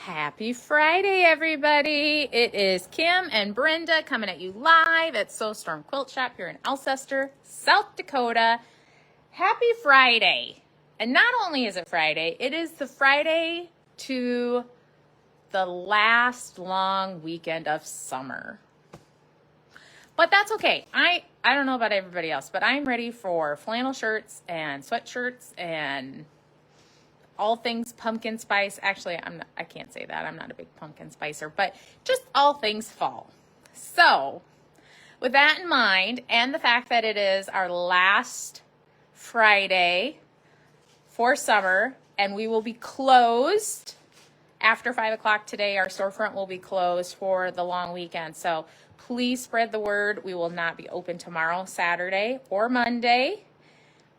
Happy Friday, everybody. It is Kim and Brenda coming at you live at Soul Storm Quilt Shop here in Alcester, South Dakota. Happy Friday. And not only is it Friday, it is the Friday to the last long weekend of summer. But that's okay. I don't know about everybody else, but I'm ready for flannel shirts and sweatshirts and all things pumpkin spice. Actually, I can't say that. I'm not a big pumpkin spicer, but just all things fall. So with that in mind, and the fact that it is our last Friday for summer, and we will be closed after 5 o'clock today. Our storefront will be closed for the long weekend. So please spread the word. We will not be open tomorrow, Saturday, or Monday,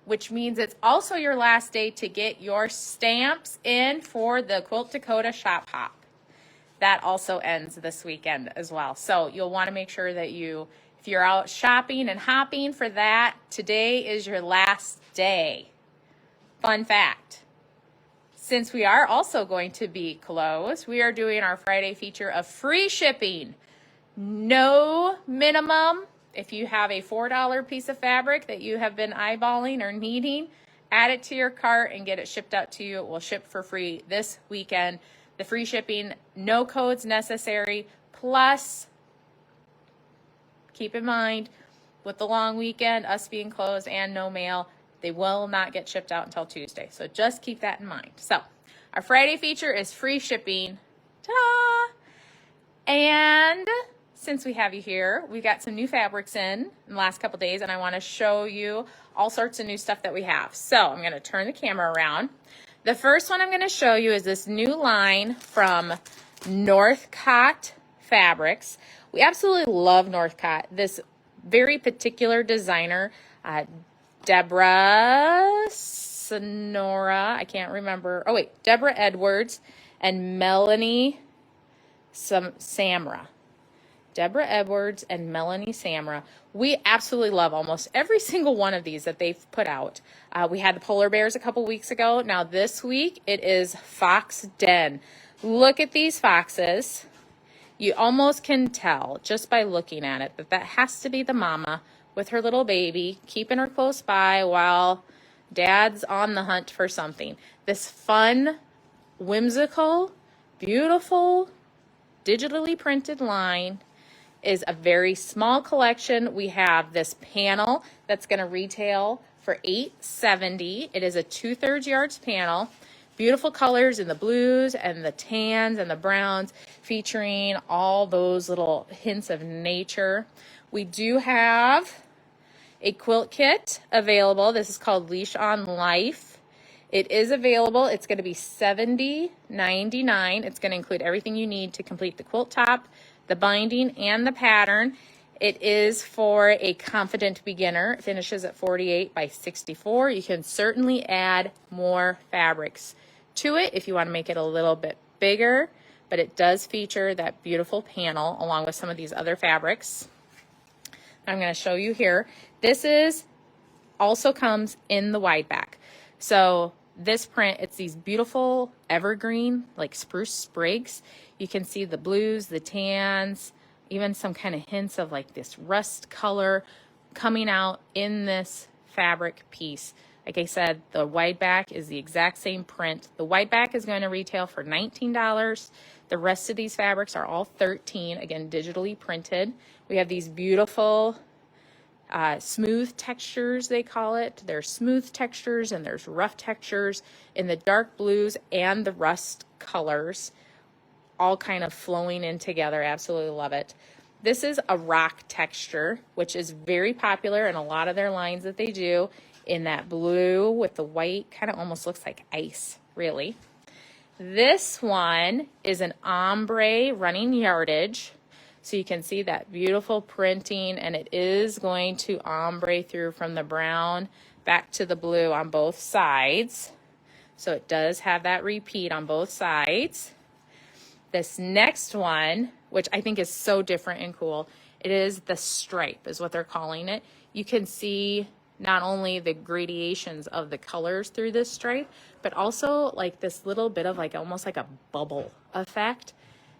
which means it's also your last day to get your stamps in for the Quilt Dakota Shop Hop. That also ends this weekend as well. So you'll want to make sure that if you're out shopping and hopping for that, today is your last day. Fun fact. Since we are also going to be closed, we are doing our Friday feature of free shipping. No minimum. If you have a $4 piece of fabric that you have been eyeballing or needing, add it to your cart and get it shipped out to you. It will ship for free this weekend. The free shipping, no codes necessary. Plus, keep in mind, with the long weekend, us being closed and no mail, they will not get shipped out until Tuesday. So just keep that in mind. So our Friday feature is free shipping. Ta-da! And since we have you here, we got some new fabrics in the last couple days, and I want to show you all sorts of new stuff that we have. So I'm going to turn the camera around. The first one I'm going to show you is this new line from Northcott Fabrics. We absolutely love Northcott. This very particular designer, Deborah Sonora, I can't remember. Oh wait, Deborah Edwards and Melanie Samra. Deborah Edwards and Melanie Samra. We absolutely love almost every single one of these that they've put out. We had the polar bears a couple weeks ago. Now this week it is Fox Den. Look at these foxes. You almost can tell just by looking at it that has to be the mama with her little baby, keeping her close by while dad's on the hunt for something. This fun, whimsical, beautiful, digitally printed line is a very small collection. We have this panel that's going to retail for $8.70. It is a 2/3 yards panel. Beautiful colors in the blues and the tans and the browns, featuring all those little hints of nature. We do have a quilt kit available. This is called Leash on Life. It is available. It's going to be $70.99. It's going to include everything you need to complete the quilt top, the binding, and the pattern. It is for a confident beginner. It finishes at 48 by 64. You can certainly add more fabrics to it if you want to make it a little bit bigger, but it does feature that beautiful panel along with some of these other fabrics. I'm going to show you here. This also comes in the wide back. So this print, it's these beautiful evergreen, like spruce sprigs. You can see the blues, the tans, even some kind of hints of like this rust color coming out in this fabric piece. Like I said, the wide back is the exact same print. The wide back is going to retail for $19. The rest of these fabrics are all $13, again, digitally printed. We have these beautiful smooth textures, they call it. There's smooth textures and there's rough textures in the dark blues and the rust colors, all kind of flowing in together. Absolutely love it. This is a rock texture, which is very popular in a lot of their lines that they do, in that blue with the white, kind of almost looks like ice, really. This one is an ombre running yardage. So you can see that beautiful printing, and it is going to ombre through from the brown back to the blue on both sides. So it does have that repeat on both sides. This next one, which I think is so different and cool, it is the stripe is what they're calling it. You can see not only the gradations of the colors through this stripe, but also like this little bit of like almost like a bubble effect.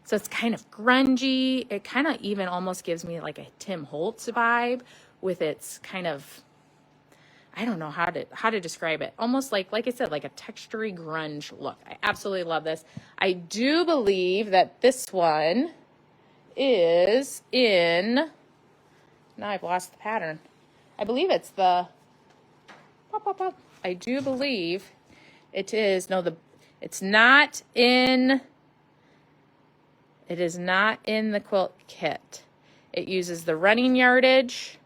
So it's kind of grungy. It kind of even almost gives me like a Tim Holtz vibe with its kind of, I don't know how to describe it. Almost like I said, like a textury grunge look. I absolutely love this. I do believe that this one is in, now I've lost the pattern. I believe it's the, I do believe it is, no, it's not in, it is not in the quilt kit. It uses the running yardage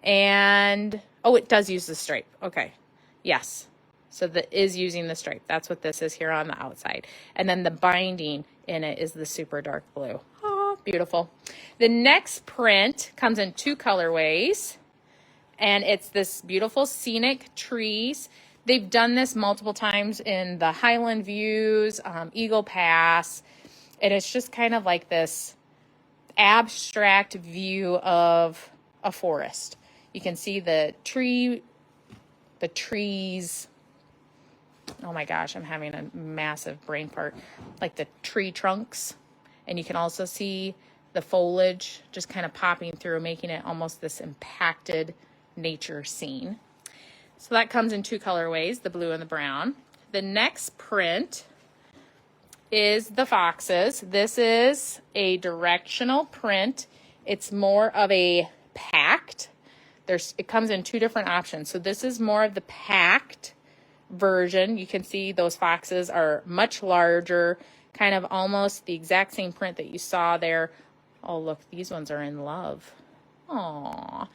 and, oh, it does use the stripe. Okay, yes. So that is using the stripe. That's what this is here on the outside. And then the binding in it is the super dark blue. Oh, beautiful. The next print comes in 2 colorways. And it's this beautiful scenic trees. They've done this multiple times in the Highland Views, Eagle Pass. And it's just kind of like this abstract view of a forest. You can see the trees. Oh my gosh, I'm having a massive brain fart. Like the tree trunks. And you can also see the foliage just kind of popping through, making it almost this impacted nature scene. So that comes in 2 colorways, the blue and the brown. The next print is the foxes. This is a directional print. It's more of a packed. It comes in 2 different options. So this is more of the packed version. You can see those foxes are much larger, kind of almost the exact same print that you saw there. Oh, look, these ones are in love. Aww.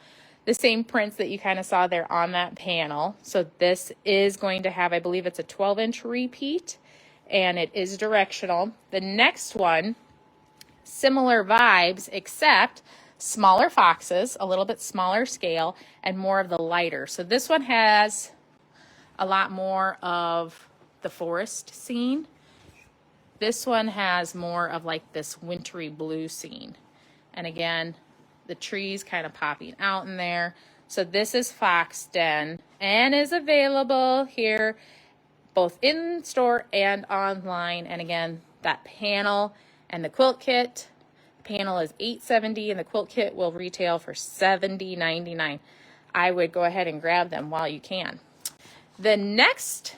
The same prints that you kind of saw there on that panel. So this is going to have, I believe it's a 12-inch repeat, and it is directional. The next one, similar vibes, except smaller foxes, a little bit smaller scale, and more of the lighter. So this one has a lot more of the forest scene. This one has more of like this wintry blue scene. And again, the trees kind of popping out in there. So this is Fox Den and is available here both in store and online. And again, that panel and the quilt kit, panel is $8.70 and the quilt kit will retail for $70.99. I would go ahead and grab them while you can. The next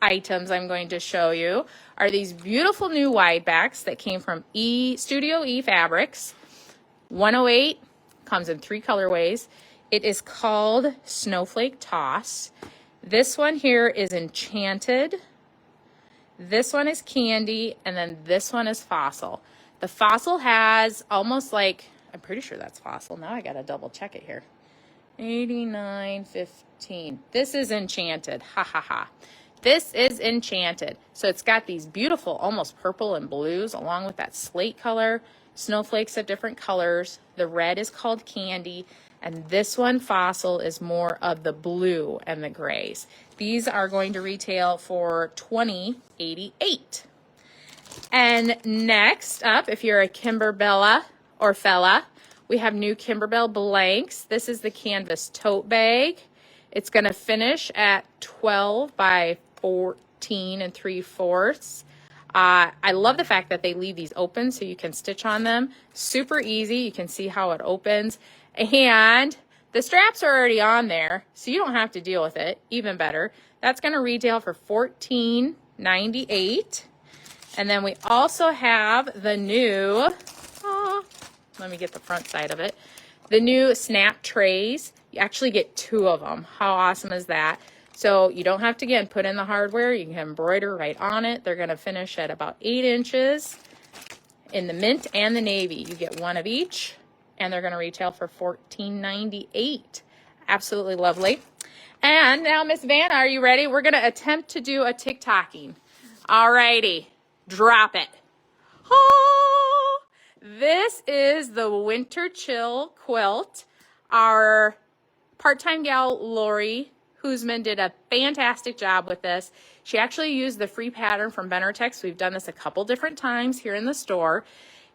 items I'm going to show you are these beautiful new wide backs that came from Studio E Fabrics. 108 comes in 3 colorways. It is called Snowflake Toss. This one here is Enchanted. This one is Candy, and then this one is Fossil. The Fossil has almost like, I'm pretty sure that's Fossil. Now I gotta double check it here. 89.15. This is Enchanted. Ha ha ha. This is Enchanted. So it's got these beautiful almost purple and blues along with that slate color. Snowflakes of different colors. The red is called Candy. And this one, Fossil, is more of the blue and the grays. These are going to retail for $20.88. And next up, if you're a Kimberbella or fella, we have new Kimberbell blanks. This is the canvas tote bag. It's going to finish at 12 by 14 3/4. I love the fact that they leave these open so you can stitch on them. Super easy. You can see how it opens. And the straps are already on there, so you don't have to deal with it. Even better. That's going to retail for $14.98. And then we also have the new, let me get the front side of it, the new snap trays. You actually get 2 of them. How awesome is that? So you don't have to, again, put in the hardware. You can embroider right on it. They're going to finish at about 8 inches in the mint and the navy. You get 1 of each, and they're going to retail for $14.98. Absolutely lovely. And now, Miss Vanna, are you ready? We're going to attempt to do a TikToking. All righty. Drop it. Oh, this is the Winter Chill quilt. Our part-time gal, Lori Hoosman, did a fantastic job with this. She actually used the free pattern from Benartex. We've done this a couple different times here in the store.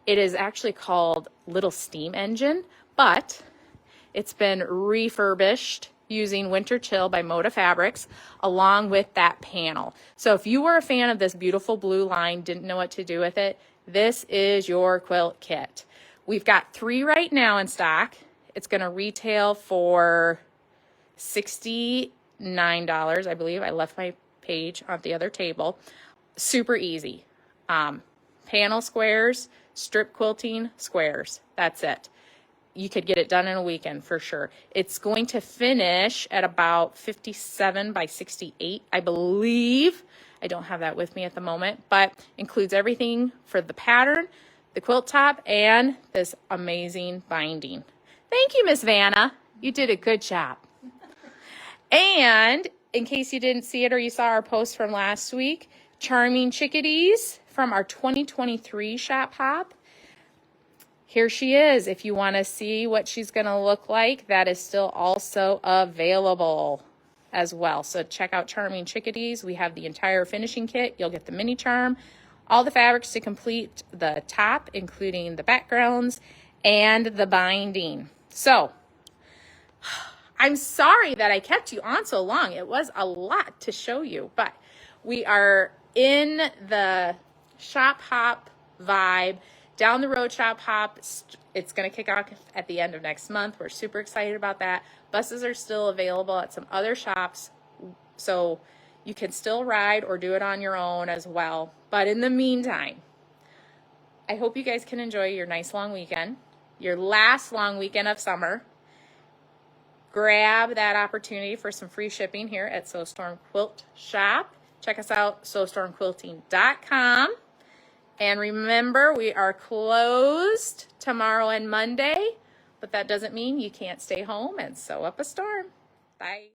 It is actually called Little Steam Engine, but it's been refurbished using Winter Chill by Moda Fabrics, along with that panel. So if you were a fan of this beautiful blue line, didn't know what to do with it, this is your quilt kit. We've got 3 right now in stock. It's going to retail for $69, I believe. I left my page on the other table. Super easy. Panel squares, strip quilting squares. That's it. You could get it done in a weekend for sure. It's going to finish at about 57 by 68, I believe. I don't have that with me at the moment, but includes everything for the pattern, the quilt top, and this amazing binding. Thank you, Miss Vanna. You did a good job. And in case you didn't see it or you saw our post from last week, Charming Chickadees from our 2023 shop hop. Here she is. If you want to see what she's going to look like, that is still also available as well. So check out Charming Chickadees. We have the entire finishing kit. You'll get the mini charm, all the fabrics to complete the top, including the backgrounds and the binding. So I'm sorry that I kept you on so long. It was a lot to show you, but we are in the shop hop vibe. Down the road shop hop, it's going to kick off at the end of next month. We're super excited about that. Buses are still available at some other shops, so you can still ride or do it on your own as well. But in the meantime, I hope you guys can enjoy your nice long weekend, your last long weekend of summer. Grab that opportunity for some free shipping here at SoStorm Quilt Shop. Check us out, SoStormQuilting.com. And remember, we are closed tomorrow and Monday, but that doesn't mean you can't stay home and sew up a storm. Bye.